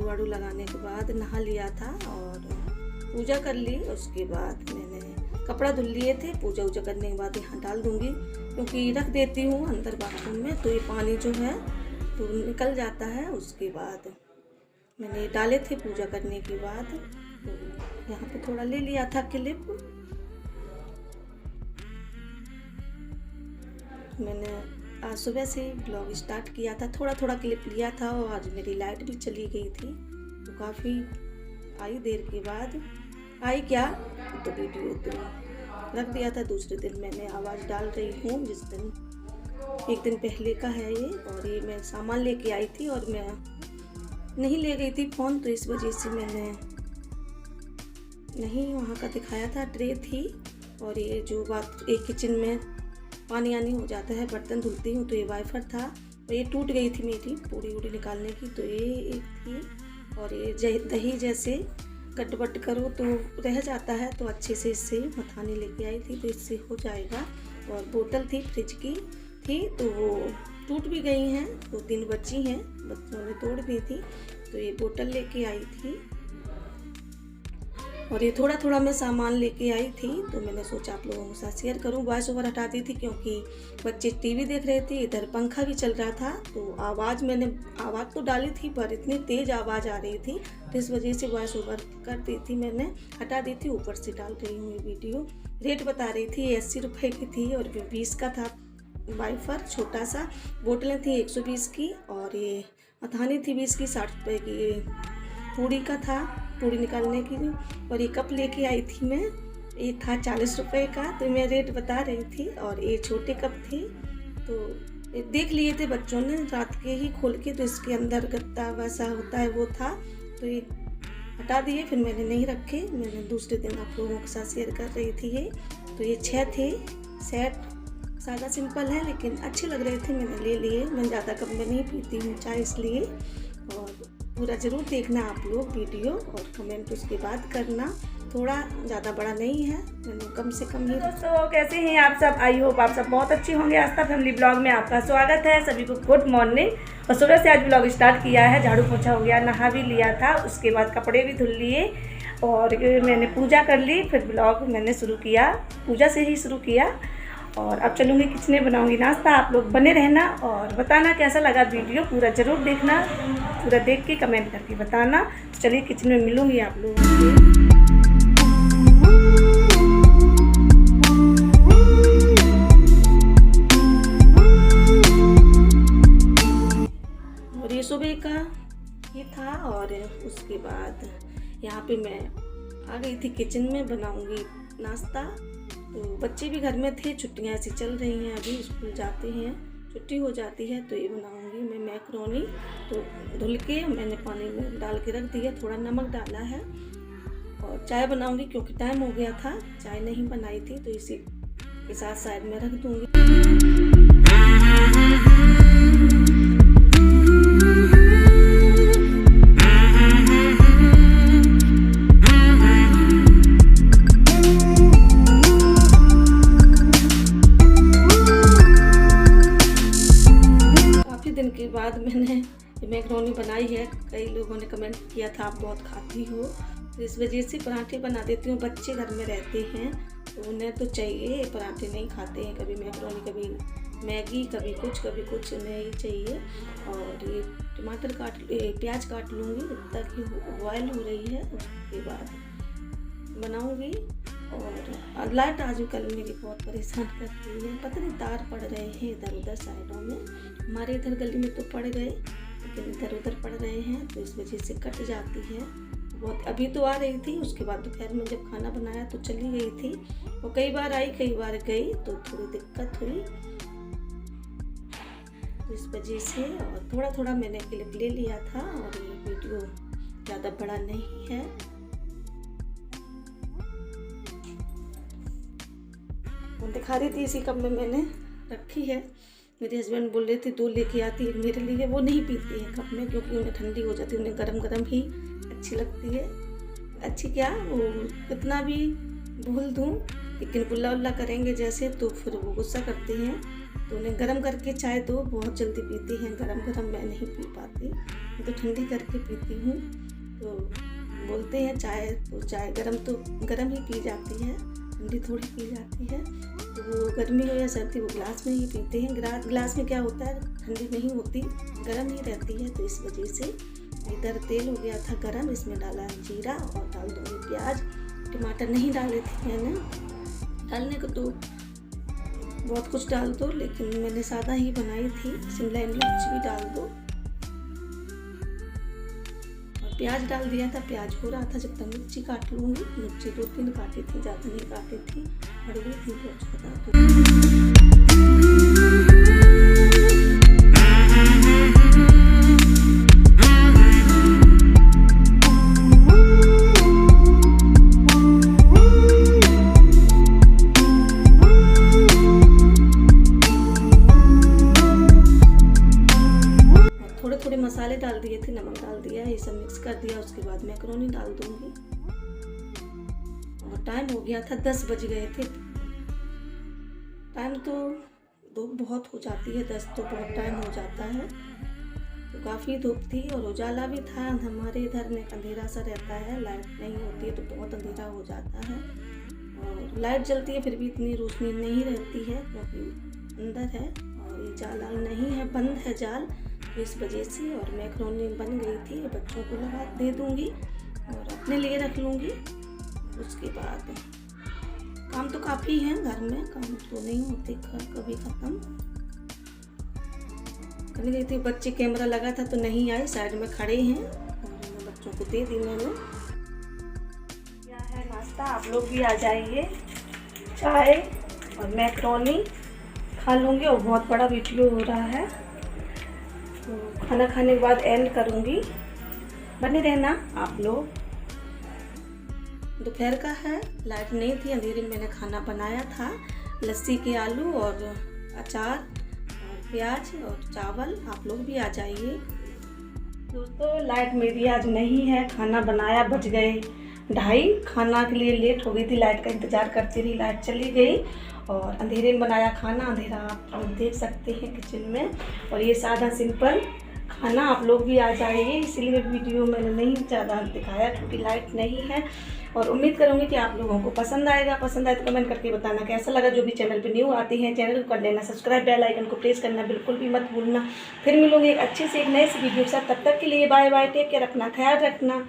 झाड़ू वाड़ू लगाने के बाद नहा लिया था और पूजा कर ली। उसके बाद मैंने कपड़ा धुल लिए थे। पूजा वूजा करने के बाद यहाँ डाल दूँगी, क्योंकि रख देती हूँ अंदर बाथरूम में तो ये पानी जो है तो निकल जाता है। उसके बाद मैंने डाले थे पूजा करने के बाद, तो यहाँ पे थोड़ा ले लिया था क्लिप। मैंने आज सुबह से ब्लॉग स्टार्ट किया था, थोड़ा थोड़ा क्लिप लिया था और आज मेरी लाइट भी चली गई थी तो काफ़ी आई देर के बाद आई क्या तो वीडियो तो रख दिया था। दूसरे दिन मैंने आवाज़ डाल रही हूँ, जिस दिन एक दिन पहले का है ये। और ये मैं सामान लेके आई थी और मैं नहीं ले गई थी फ़ोन, तो इस वजह से मैंने नहीं वहाँ का दिखाया था। ट्रे थी और ये जो बात एक किचन में पानी आनी हो जाता है, बर्तन धुलती हूँ तो ये वाइफर था और ये टूट गई थी मेरी पूरी उड़ी निकालने की, तो ये एक थी। और ये दही जैसे कट बट करो तो रह जाता है, तो अच्छे से इससे मथानी लेके आई थी तो इससे हो जाएगा। और बोतल थी फ्रिज की थी तो वो टूट भी गई हैं, 2-3 बची हैं, बच्चों ने तोड़ दी थी तो ये बोतल लेके आई थी। और ये थोड़ा थोड़ा मैं सामान लेके आई थी तो मैंने सोचा आप लोगों के साथ शेयर करूं। वॉइस ओवर हटा दी थी क्योंकि बच्चे टीवी देख रहे थे, इधर पंखा भी चल रहा था, तो मैंने आवाज़ तो डाली थी पर इतनी तेज़ आवाज़ आ रही थी तो इस वजह से वॉइस ओवर कर दी थी, मैंने हटा दी थी। ऊपर से डाल रही हूँ ये वीडियो। रेट बता रही थी 80 रुपये की थी और 20 का था वाइफर छोटा सा। बोतलें थी 120 की और ये मथानी थी 20 की, 60 रुपये की। ये पूड़ी का था, पूड़ी निकालने की। और ये कप लेके आई थी मैं, ये था 40 रुपये का, तो मैं रेट बता रही थी। और ये छोटे कप थे तो देख लिए थे बच्चों ने रात के ही खोल के, तो इसके अंदर गत्ता वैसा होता है वो था तो ये हटा दिए, फिर मैंने नहीं रखे। मैंने दूसरे दिन आप लोगों के साथ शेयर कर रही थी ये। तो ये 6 थे सेट, सादा सिंपल है लेकिन अच्छे लग रहे थे, मैंने ले लिए। मैं ज़्यादा कप में नहीं पीती हूँ चाय, इसलिए। और पूरा ज़रूर देखना आप लोग वीडियो और कमेंट उसके बाद करना। थोड़ा ज़्यादा बड़ा नहीं है, मैंने कम से कम ही। दोस्तों कैसे हैं आप सब? आई होप आप सब बहुत अच्छे होंगे। आस्था फैमिली ब्लॉग में आपका स्वागत है। सभी को गुड मॉर्निंग। और सुबह से आज ब्लॉग स्टार्ट किया है, झाड़ू पोछा हो गया, नहा भी लिया था, उसके बाद कपड़े भी धुल लिए और मैंने पूजा कर ली। फिर ब्लॉग मैंने शुरू किया, पूजा से ही शुरू किया। और अब चलूँगी किचन में बनाऊँगी नाश्ता। आप लोग बने रहना और बताना कैसा लगा वीडियो, पूरा ज़रूर देखना, पूरा देख के कमेंट करके बताना। तो चलिए किचन में मिलूँगी आप लोगों से। और ये सुबह का ही था और उसके बाद यहाँ पे मैं आ गई थी किचन में, बनाऊँगी नाश्ता। तो बच्चे भी घर में थे, छुट्टियाँ ऐसी चल रही हैं, अभी स्कूल जाते हैं, छुट्टी हो जाती है तो ये बनाऊंगी मैं मैक्रोनी। तो धुल के मैंने पानी में डाल के रख दिया, थोड़ा नमक डाला है। और चाय बनाऊंगी क्योंकि टाइम हो गया था, चाय नहीं बनाई थी तो इसी के साथ साइड में रख दूंगी। के बाद मैंने मैक्रोनी बनाई है। कई लोगों ने कमेंट किया था आप बहुत खाती हो, तो इस वजह से पराठे बना देती हूँ। बच्चे घर में रहते हैं तो उन्हें तो चाहिए, पराठे नहीं खाते हैं। कभी मैक्रोनी, कभी मैगी, कभी कुछ उन्हें ही चाहिए। और ये टमाटर प्याज काट लूँगी जब तक ही बॉयल हो रही है, उसके बाद बनाऊँगी। और लाइट आजकल मेरी बहुत परेशान करती है, पता नहीं तार पड़ रहे हैं इधर उधर साइडों में। हमारे इधर गली में तो पड़ गए लेकिन इधर उधर पड़ रहे हैं तो इस वजह से कट जाती है बहुत। अभी तो आ रही थी, उसके बाद दोपहर में जब खाना बनाया तो चली गई थी। वो कई बार आई कई बार गई तो थोड़ी दिक्कत हुई तो इस वजह से। और थोड़ा थोड़ा मैंने क्लिप ले लिया था और ये वीडियो ज़्यादा बड़ा नहीं है। दिखा रही थी इसी कप में मैंने रखी है। मेरे हस्बैंड बोल रहे थे 2 लेके आती है मेरे लिए। वो नहीं पीते हैं कप में क्योंकि उन्हें ठंडी हो जाती है, उन्हें गरम गरम ही अच्छी लगती है। अच्छी क्या, वो कितना भी भूल दूँ लेकिन गुल्ला उल्ला करेंगे जैसे तो फिर वो गुस्सा करते हैं तो उन्हें गर्म करके चाय तो बहुत जल्दी पीती हैं, गरम गरम मैं नहीं पी पाती, मैं तो ठंडी करके पीती हूँ। तो बोलते हैं चाय गरम तो गरम ही पी जाती है, ठंडी थोड़ी पी जाती है। तो वो गर्मी हो या सर्दी वो ग्लास में ही पीते हैं। ग्लास में क्या होता है, ठंडी नहीं होती, गरम ही रहती है। तो इस वजह से इधर तेल हो गया था गरम, इसमें डाला जीरा और डाल दूँगी प्याज। टमाटर नहीं डाले थे मैंने, डालने को तो बहुत कुछ डाल दो, लेकिन मैंने सादा ही बनाई थी। शिमला मिर्च भी डाल दो और प्याज डाल दिया था। प्याज हो रहा था जब तक मिर्ची काट लूँगी। मिर्ची 2-3 काटी थी, ज़्यादा नहीं काटी थी, बड़ी थी बहुत ज़्यादा। थोड़े मसाले डाल दिए थे, नमक डाल दिया, ये सब मिक्स कर दिया। उसके बाद मैक्रोनी डाल दूंगी और टाइम हो गया था 10 बज गए थे। टाइम तो धूप बहुत हो जाती है, 10 तो बहुत टाइम हो जाता है। तो काफ़ी धूप थी और उजाला भी था। हमारे इधर में अंधेरा सा रहता है, लाइट नहीं होती है तो बहुत अंधेरा हो जाता है। और लाइट जलती है फिर भी इतनी रोशनी नहीं रहती है, क्योंकि अंदर है और ये जाल नहीं है, बंद है जाल, इस वजह से। और मैक्रोनी बन गई थी, बच्चों को लगा दे दूंगी और अपने लिए रख लूँगी। उसके बाद काम तो काफ़ी है घर में, काम तो नहीं होते कभी ख़त्म। करने गई थी, बच्चे कैमरा लगा था तो नहीं आए, साइड में खड़े हैं और बच्चों को दे दी मैंने। क्या है नाश्ता, आप लोग भी आ जाइए। चाय और मैक्रोनी खा लूँगी और बहुत बड़ा वीडियो हो रहा है, तो खाना खाने के बाद एंड करूँगी। बने रहना आप लोग। दोपहर का है, लाइट नहीं थी, अंधेरे में मैंने खाना बनाया था। लस्सी के आलू और अचार और प्याज और चावल। आप लोग भी आ जाइए। दोस्तों लाइट मेरी आज नहीं है, खाना बनाया, बज गए 2:30, खाना के लिए लेट हो गई थी, लाइट का इंतज़ार करती रही, लाइट चली गई और अंधेरे में बनाया खाना। अंधेरा आप देख सकते हैं किचन में, और ये सादा सिंपल खाना। आप लोग भी आ जाइए, इसीलिए वीडियो मैंने नहीं ज़्यादा दिखाया क्योंकि लाइट नहीं है। और उम्मीद करूँगी कि आप लोगों को पसंद आएगा। पसंद आए तो कमेंट करके बताना कैसा लगा। जो भी चैनल पे न्यू आती हैं चैनल को कर लेना सब्सक्राइब, बेल आइकन को प्रेस करना बिल्कुल भी मत भूलना। फिर मिलूँगी एक अच्छी से एक नई सी वीडियो के साथ, तब तक के लिए बाय बाय, टेक केयर, अपना ख्याल रखना।